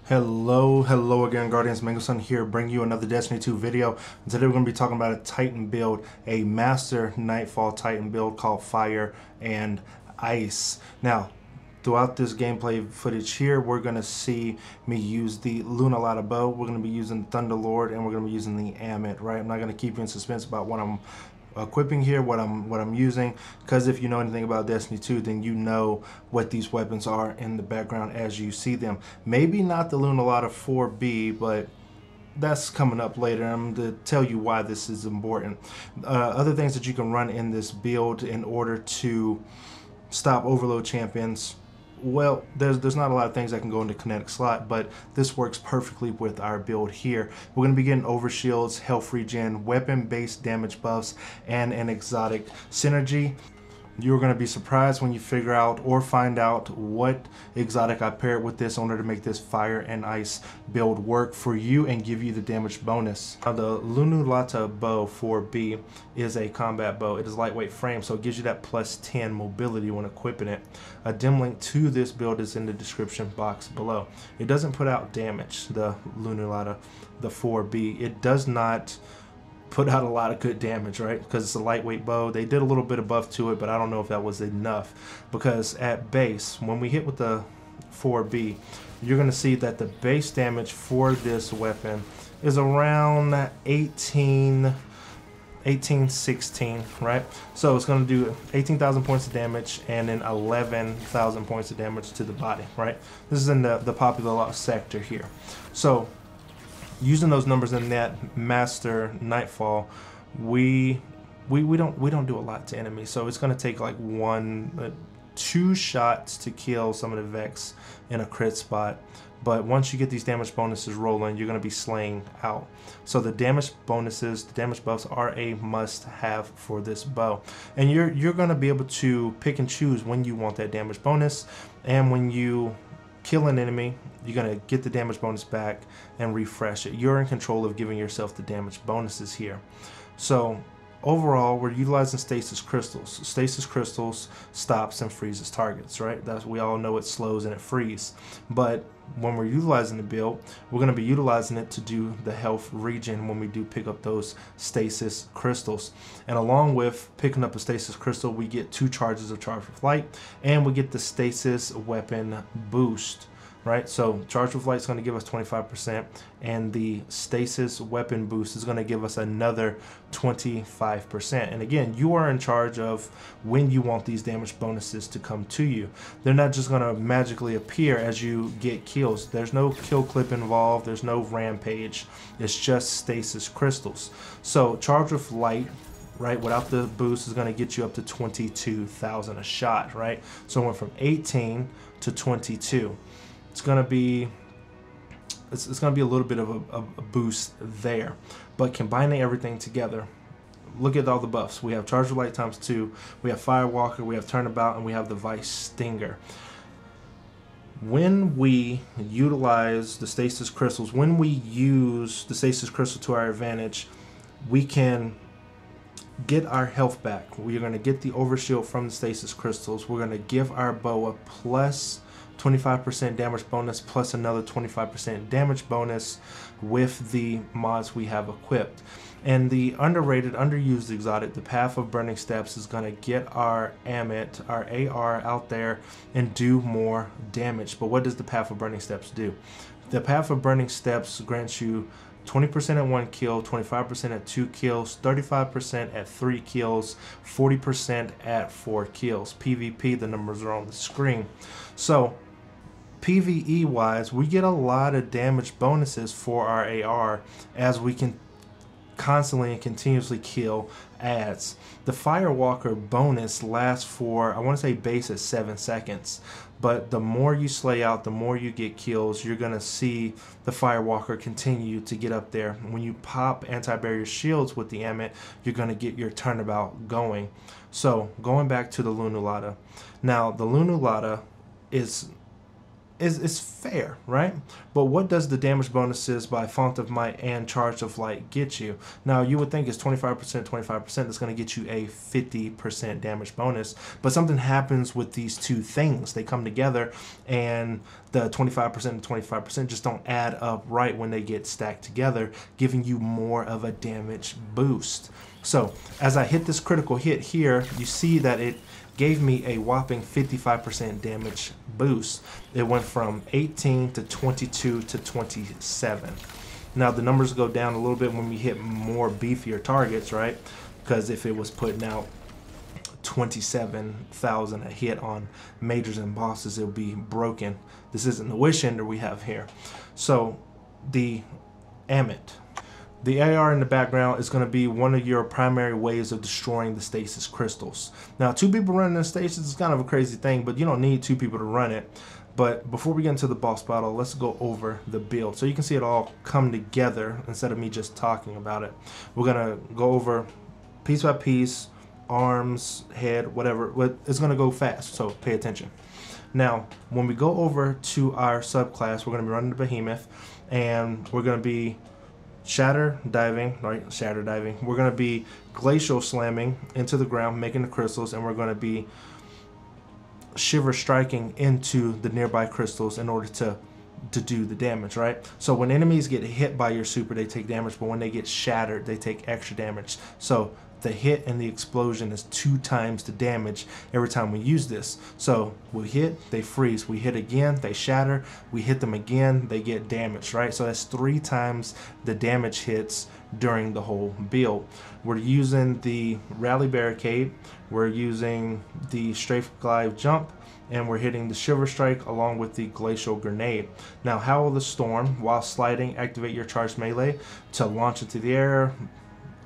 Hello again, Guardians. Mangumson here, bringing you another Destiny 2 video. And today we're going to be talking about a Titan build, a Master Nightfall Titan build called Fire and Ice. Now, throughout this gameplay footage here, we're going to see me use the Lunalata bow, we're going to be using Thunderlord, and we're going to be using the Amit, right? I'm not going to keep you in suspense about what I'm equipping here, what I'm using, because if you know anything about Destiny 2, then you know what these weapons are in the background as you see them. Maybe not the Lunalata 4B, but that's coming up later. I'm going to tell you why this is important. Other things that you can run in this build in order to stop overload champions. Well, there's not a lot of things that can go into kinetic slot, but this works perfectly with our build here. We're going to be getting overshields, health regen, weapon-based damage buffs, and an exotic synergy. You're going to be surprised when you figure out or find out what exotic I paired with this in order to make this Fire and Ice build work for you and give you the damage bonus. Now, the Lunalata bow 4B is a combat bow. It is lightweight frame, so it gives you that plus 10 mobility when equipping it. A dim link to this build is in the description box below. It doesn't put out damage, the Lunalata, the 4B. It does not put out a lot of good damage, right? Because it's a lightweight bow. They did a little bit of buff to it, but I don't know if that was enough, because at base, when we hit with the 4B, you're going to see that the base damage for this weapon is around 16, right? So it's going to do 18,000 points of damage and then 11,000 points of damage to the body, right? This is in the popular sector here. So using those numbers in that Master Nightfall, we don't do a lot to enemies, so it's going to take like two shots to kill some of the Vex in a crit spot. But once you get these damage bonuses rolling, you're going to be slaying out. So the damage bonuses, the damage buffs are a must-have for this bow, and you're going to be able to pick and choose when you want that damage bonus, and when you kill an enemy, you're going to get the damage bonus back and refresh it. You're in control of giving yourself the damage bonuses here. So overall, we're utilizing Stasis Crystals. Stasis Crystals stops and freezes targets, right? We all know it slows and it freezes. But when we're utilizing the build, we're going to be utilizing it to do the health regen when we do pick up those Stasis Crystals. And along with picking up a Stasis Crystal, we get 2 charges of Charge with Light, and we get the Stasis Weapon boost. Right, so Charge with Light is going to give us 25%, and the Stasis Weapon boost is going to give us another 25%. And again, you are in charge of when you want these damage bonuses to come to you. They're not just going to magically appear as you get kills. There's no kill clip involved. There's no rampage. It's just Stasis Crystals. So Charge with Light, right, without the boost, is going to get you up to 22,000 a shot, right? So it went from 18 to 22. It's gonna be a little bit of a boost there, but combining everything together, look at all the buffs. We have Charge with Light ×2, we have Firewalker, we have Turnabout, and we have the Vice Stinger. When we utilize the Stasis Crystals, when we use the Stasis Crystal to our advantage, we can get our health back. We're going to get the overshield from the Stasis Crystals. We're going to give our bow a plus 25% damage bonus plus another 25% damage bonus with the mods we have equipped. And the underrated, underused exotic, the Path of Burning Steps, is going to get our Amit, our AR out there and do more damage. But what does the Path of Burning Steps do? The Path of Burning Steps grants you 20% at 1 kill, 25% at 2 kills, 35% at 3 kills, 40% at 4 kills. PvP, the numbers are on the screen. So PvE wise, we get a lot of damage bonuses for our AR as we can constantly and continuously kill adds. The Firewalker bonus lasts for, I want to say base at 7 seconds, but the more you slay out, the more you get kills. You're going to see the Firewalker continue to get up there. When you pop anti-barrier shields with the Amit, you're going to get your turnabout going. So going back to the Lunalata. Now the Lunalata is is fair, right? But what does the damage bonuses by Font of Might and Charge of Light get you? Now, you would think it's 25%, 25%. That's going to get you a 50% damage bonus. But something happens with these two things. They come together, and the 25% and 25% just don't add up right when they get stacked together, giving you more of a damage boost. So, as I hit this critical hit here, you see that it gave me a whopping 55% damage boost. It went from 18 to 22 to 27. Now the numbers go down a little bit when we hit more beefier targets, right? Because if it was putting out 27,000 a hit on majors and bosses, it would be broken. This isn't the Wish Ender we have here. So the Amit. The AR in the background is going to be one of your primary ways of destroying the stasis crystals. Now, 2 people running the stasis is kind of a crazy thing, but you don't need 2 people to run it. But before we get into the boss battle, let's go over the build so you can see it all come together instead of me just talking about it. We're going to go over piece by piece, arms, head, whatever. It's going to go fast, so pay attention. Now, when we go over to our subclass, we're going to be running the Behemoth, and we're going to be shatter diving, right? Shatter diving. We're going to be glacial slamming into the ground, making the crystals, and we're going to be shiver striking into the nearby crystals in order to do the damage, right? So when enemies get hit by your super, they take damage, but when they get shattered, they take extra damage. So the hit and the explosion is 2 times the damage every time we use this. So we hit, they freeze. We hit again, they shatter. We hit them again, they get damaged, right? So that's 3 times the damage hits during the whole build. We're using the Rally Barricade, we're using the Strafe Glide Jump, and we're hitting the Shiver Strike along with the Glacial Grenade. Now, Howl the Storm. While sliding, activate your charged melee to launch into the air,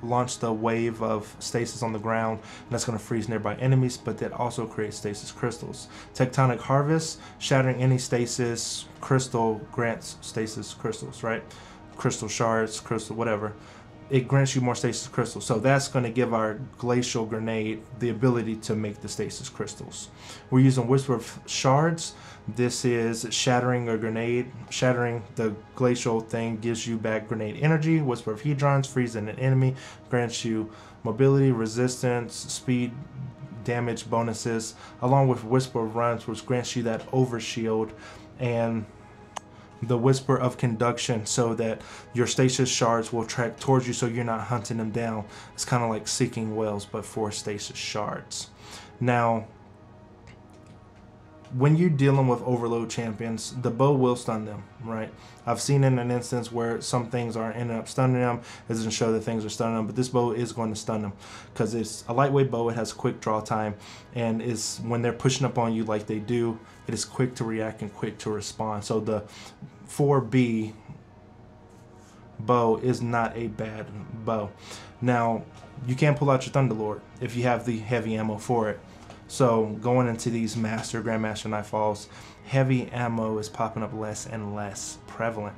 launch the wave of stasis on the ground, and that's going to freeze nearby enemies, but that also creates stasis crystals. Tectonic Harvest, shattering any stasis crystal grants stasis crystals, right? Crystal shards, crystal whatever. It grants you more stasis crystals, so that's going to give our Glacial Grenade the ability to make the stasis crystals. We're using Whisper of Shards. This is shattering a grenade. Shattering the glacial thing gives you back grenade energy. Whisper of Hedrons, freezing an enemy, grants you mobility, resistance, speed, damage bonuses, along with Whisper of Runs, which grants you that overshield, and the Whisper of Conduction, so that your stasis shards will track towards you so you're not hunting them down. It's kind of like Seeking Wells, but for stasis shards. Now, when you're dealing with overload champions, the bow will stun them, right? I've seen in an instance where some things are ending up stunning them. It doesn't show that things are stunning them, but this bow is going to stun them because it's a lightweight bow. It has quick draw time, and is when they're pushing up on you like they do, it is quick to react and quick to respond. So the 4B bow is not a bad bow. Now, you can pull out your Thunderlord if you have the heavy ammo for it. So going into these Grandmaster Nightfalls, heavy ammo is popping up less and less prevalent.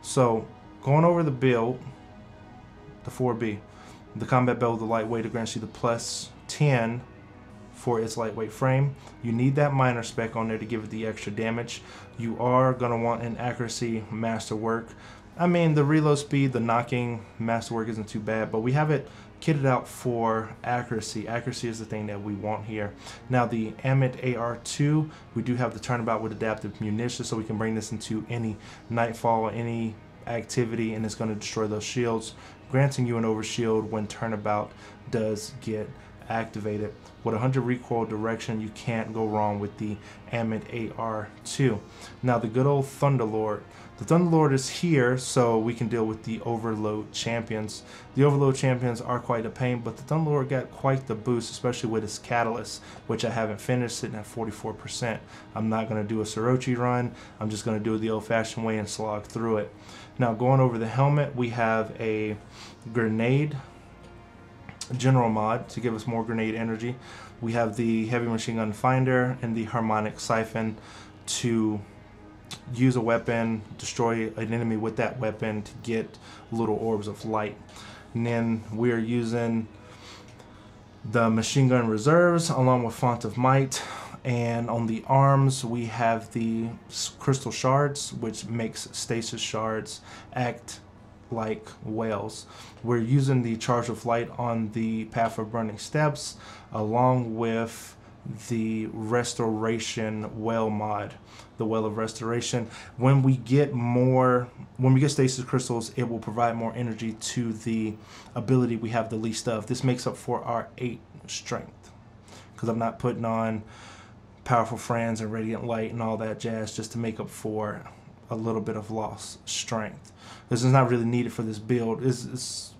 So going over the build, the 4B, the combat belt with the lightweight grants you the +10 for its lightweight frame. You need that minor spec on there to give it the extra damage. You are going to want an accuracy masterwork. I mean, the reload speed, the knocking masterwork isn't too bad, but we have it kitted out for accuracy. Accuracy is the thing that we want here. Now, the Amit AR2, we do have the turnabout with adaptive munitions, so we can bring this into any nightfall or any activity, and it's going to destroy those shields, granting you an overshield when turnabout does get activated. With 100 recoil direction, you can't go wrong with the Amit AR2. Now, the good old Thunderlord. The Thunderlord is here so we can deal with the Overload champions. The Overload champions are quite a pain, but the Thunderlord got quite the boost, especially with its Catalyst, which I haven't finished, sitting at 44%. I'm not going to do a Sorochi run. I'm just going to do it the old-fashioned way and slog through it. Now, going over the helmet, we have a grenade general mod to give us more grenade energy. We have the heavy machine gun finder and the harmonic siphon to use a weapon, destroy an enemy with that weapon to get little orbs of light. And then we are using the machine gun reserves along with Font of Might And on the arms, we have the crystal shards, which makes stasis shards act like whales. We're using the charge of light on the path of burning steps, along with the restoration whale mod, the well of restoration. When we get stasis crystals, it will provide more energy to the ability we have the least of. This makes up for our 8 strength, because I'm not putting on powerful friends and radiant light and all that jazz just to make up for a little bit of lost strength. This is not really needed for this build.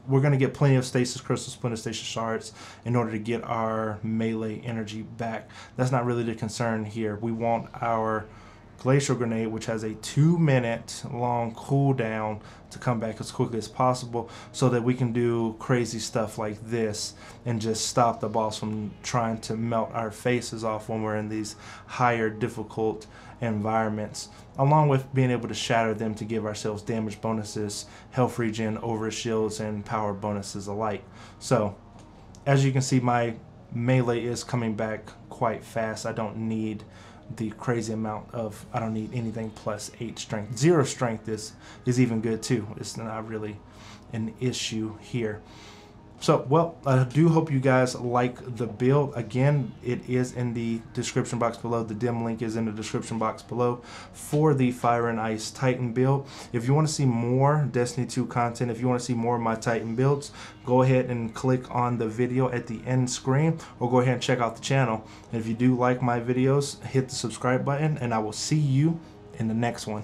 We're going to get plenty of stasis crystals, plenty of stasis shards in order to get our melee energy back. That's not really the concern here. We want our glacial grenade, which has a 2-minute long cooldown, to come back as quickly as possible so that we can do crazy stuff like this and just stop the boss from trying to melt our faces off when we're in these higher difficult environments, along with being able to shatter them to give ourselves damage bonuses, health regen, over shields, and power bonuses alike. So as you can see, my melee is coming back quite fast. I don't need the crazy amount of, I don't need anything plus 8 strength. 0 strength is even good too. It's not really an issue here. So, well, I do hope you guys like the build. Again, it is in the description box below. The dim link is in the description box below for the Fire and Ice Titan build. If you want to see more Destiny 2 content, if you want to see more of my Titan builds, go ahead and click on the video at the end screen, or go ahead and check out the channel. And if you do like my videos, hit the subscribe button, and I will see you in the next one.